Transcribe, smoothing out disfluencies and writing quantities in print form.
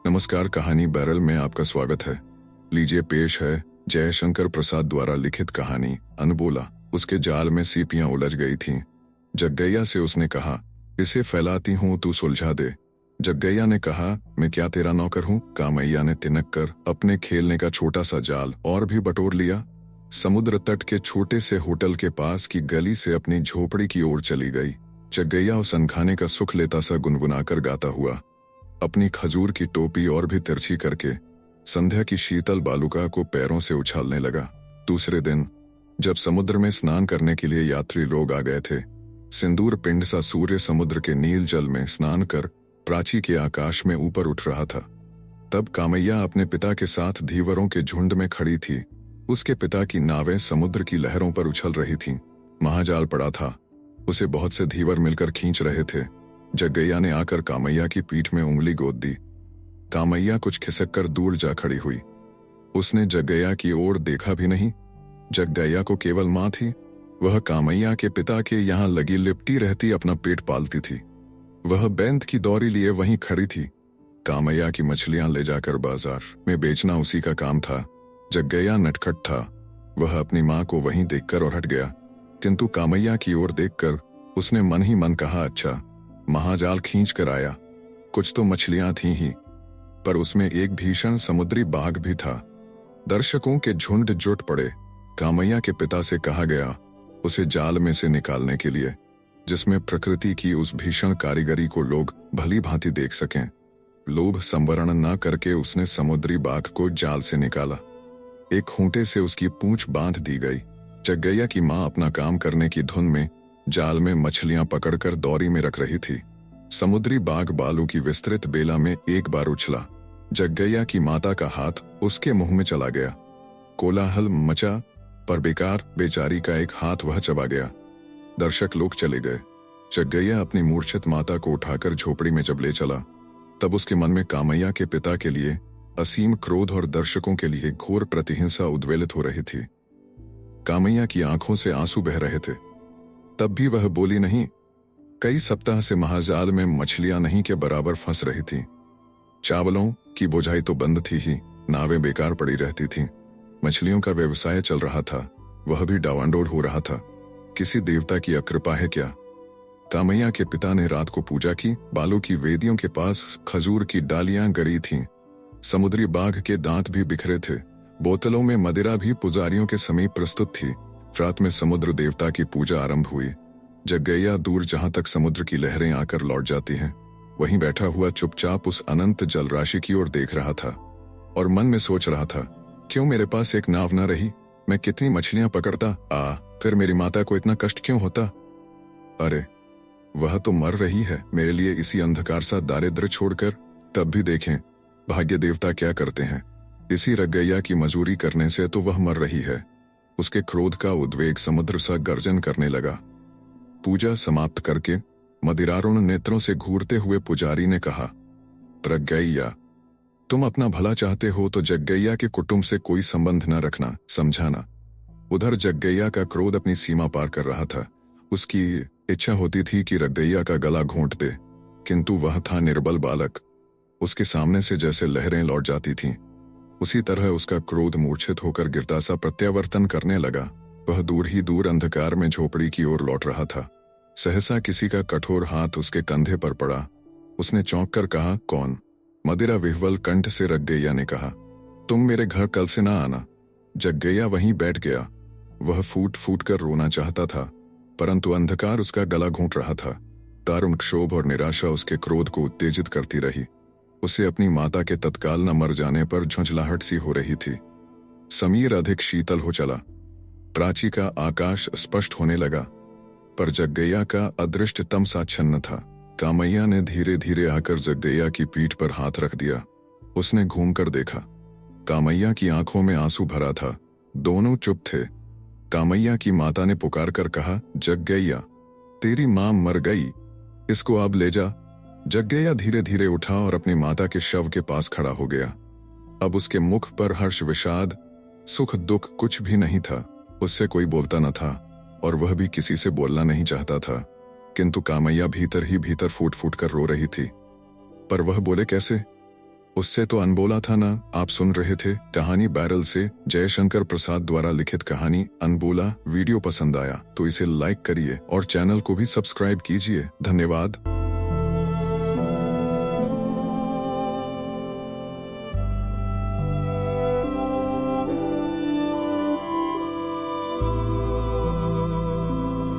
नमस्कार। कहानी बैरल में आपका स्वागत है। लीजिए पेश है जयशंकर प्रसाद द्वारा लिखित कहानी अनबोला। उसके जाल में सीपियां उलझ गई थीं। जग्गैया से उसने कहा, इसे फैलाती हूं, तू सुलझा दे। जग्गैया ने कहा, मैं क्या तेरा नौकर हूं? कामैया ने तिनक कर अपने खेलने का छोटा सा जाल और भी बटोर लिया। समुद्र तट के छोटे से होटल के पास की गली से अपनी झोपड़ी की ओर चली गई। जग्गैया उस अनखाने का सुख लेता सा गुनगुनाकर गाता हुआ अपनी खजूर की टोपी और भी तिरछी करके संध्या की शीतल बालुका को पैरों से उछालने लगा। दूसरे दिन जब समुद्र में स्नान करने के लिए यात्री लोग आ गए थे, सिंदूर पिंड सा सूर्य समुद्र के नील जल में स्नान कर प्राची के आकाश में ऊपर उठ रहा था। तब कामैया अपने पिता के साथ धीवरों के झुंड में खड़ी थी। उसके पिता की नावें समुद्र की लहरों पर उछल रही थीं। महाजाल पड़ा था, उसे बहुत से धीवर मिलकर खींच रहे थे। जग्गैया ने आकर कामैया की पीठ में उंगली गोद दी। कामैया कुछ खिसक कर दूर जा खड़ी हुई। उसने जग्गैया की ओर देखा भी नहीं। जग्गैया को केवल मां थी। वह कामैया के पिता के यहाँ लगी लिपटी रहती अपना पेट पालती थी। वह बैंत की दौरी लिए वहीं खड़ी थी। कामैया की मछलियां ले जाकर बाजार में बेचना उसी का काम था। जग्गैया नटखट था। वह अपनी मां को वहीं देखकर और हट गया, किंतु कामैया की ओर देखकर उसने मन ही मन कहा, अच्छा, महाजाल खींच कर आया। कुछ तो मछलियां थीं ही, पर उसमें एक भीषण समुद्री बाघ भी था। दर्शकों के झुंड जुट पड़े। कामैया के पिता से कहा गया उसे जाल में से निकालने के लिए, जिसमें प्रकृति की उस भीषण कारीगरी को लोग भली भांति देख सकें। लोभ संवरण न करके उसने समुद्री बाघ को जाल से निकाला। एक खूंटे से उसकी पूंछ बांध दी गई। जग्गैया की मां अपना काम करने की धुन में जाल में मछलियां पकड़कर दौरी में रख रही थी। समुद्री बाघ बालू की विस्तृत बेला में एक बार उछला। जग्गैया की माता का हाथ उसके मुंह में चला गया। कोलाहल मचा, पर बेकार बेचारी का एक हाथ वह चबा गया। दर्शक लोग चले गए। जग्गैया अपनी मूर्छित माता को उठाकर झोपड़ी में जब ले चला, तब उसके मन में कामैया के पिता के लिए असीम क्रोध और दर्शकों के लिए घोर प्रतिहिंसा उद्वेलित हो रही थी। कामैया की आंखों से आंसू बह रहे थे, तब भी वह बोली नहीं। कई सप्ताह से महाजाल में मछलियां नहीं के बराबर फंस रही थीं। चावलों की बोझाई तो बंद थी ही, नावें बेकार पड़ी रहती थीं। मछलियों का व्यवसाय चल रहा था, वह भी डावांडोल हो रहा था। किसी देवता की अकृपा है क्या? कामैया के पिता ने रात को पूजा की। बालू की वेदियों के पास खजूर की डालियां गड़ी थीं। समुद्री बाघ के दांत भी बिखरे थे। बोतलों में मदिरा भी पुजारियों के समीप प्रस्तुत थी। रात में समुद्र देवता की पूजा आरंभ हुई। जग्गैया दूर जहां तक समुद्र की लहरें आकर लौट जाती हैं, वहीं बैठा हुआ चुपचाप उस अनंत जल राशि की ओर देख रहा था और मन में सोच रहा था, क्यों मेरे पास एक नाव न रही? मैं कितनी मछलियां पकड़ता, फिर मेरी माता को इतना कष्ट क्यों होता? अरे, वह तो मर रही है मेरे लिए इसी अंधकार सा दारिद्र्य छोड़कर। तब भी देखें भाग्य देवता क्या करते हैं। इसी रग्गैया की मजूरी करने से तो वह मर रही है। उसके क्रोध का उद्वेग समुद्र सा गर्जन करने लगा। पूजा समाप्त करके मदिरारुण नेत्रों से घूरते हुए पुजारी ने कहा, प्रज्ञैया, तुम अपना भला चाहते हो तो जग्गैया के कुटुंब से कोई संबंध न रखना, समझाना। उधर जग्गैया का क्रोध अपनी सीमा पार कर रहा था। उसकी इच्छा होती थी कि रग्गैया का गला घोंट दे, किंतु वह था निर्बल बालक। उसके सामने से जैसे लहरें लौट जाती थीं, उसी तरह उसका क्रोध मूर्छित होकर गिरता सा प्रत्यावर्तन करने लगा। वह दूर ही दूर अंधकार में झोपड़ी की ओर लौट रहा था। सहसा किसी का कठोर हाथ उसके कंधे पर पड़ा। उसने चौंक कर कहा, कौन? मदिरा विह्वल कंठ से रग्गैया ने कहा, तुम मेरे घर कल से ना आना। जग्गैया वहीं बैठ गया। वह फूट फूट कर रोना चाहता था, परंतु अंधकार उसका गला घोंट रहा था। दारुण क्षोभ और निराशा उसके क्रोध को उत्तेजित करती रही। उसे अपनी माता के तत्काल न मर जाने पर झुंझलाहट सी हो रही थी। समीर अधिक शीतल हो चला। प्राची का आकाश स्पष्ट होने लगा, पर जग्गैया का अदृष्ट तम सा छन्न था। कामैया ने धीरे धीरे आकर जग्गैया की पीठ पर हाथ रख दिया। उसने घूमकर देखा। कामैया की आंखों में आंसू भरा था। दोनों चुप थे। कामैया की माता ने पुकार कर कहा, जग्गैया, तेरी मां मर गई, इसको अब ले जा। जग्गैया धीरे धीरे उठा और अपनी माता के शव के पास खड़ा हो गया। अब उसके मुख पर हर्ष, विषाद, सुख, दुख कुछ भी नहीं था। उससे कोई बोलता न था और वह भी किसी से बोलना नहीं चाहता था, किंतु कामैया भीतर ही भीतर फूट फूट कर रो रही थी। पर वह बोले कैसे? उससे तो अनबोला था ना। आप सुन रहे थे कहानी बैरल से जयशंकर प्रसाद द्वारा लिखित कहानी अनबोला। वीडियो पसंद आया तो इसे लाइक करिए और चैनल को भी सब्सक्राइब कीजिए। धन्यवाद।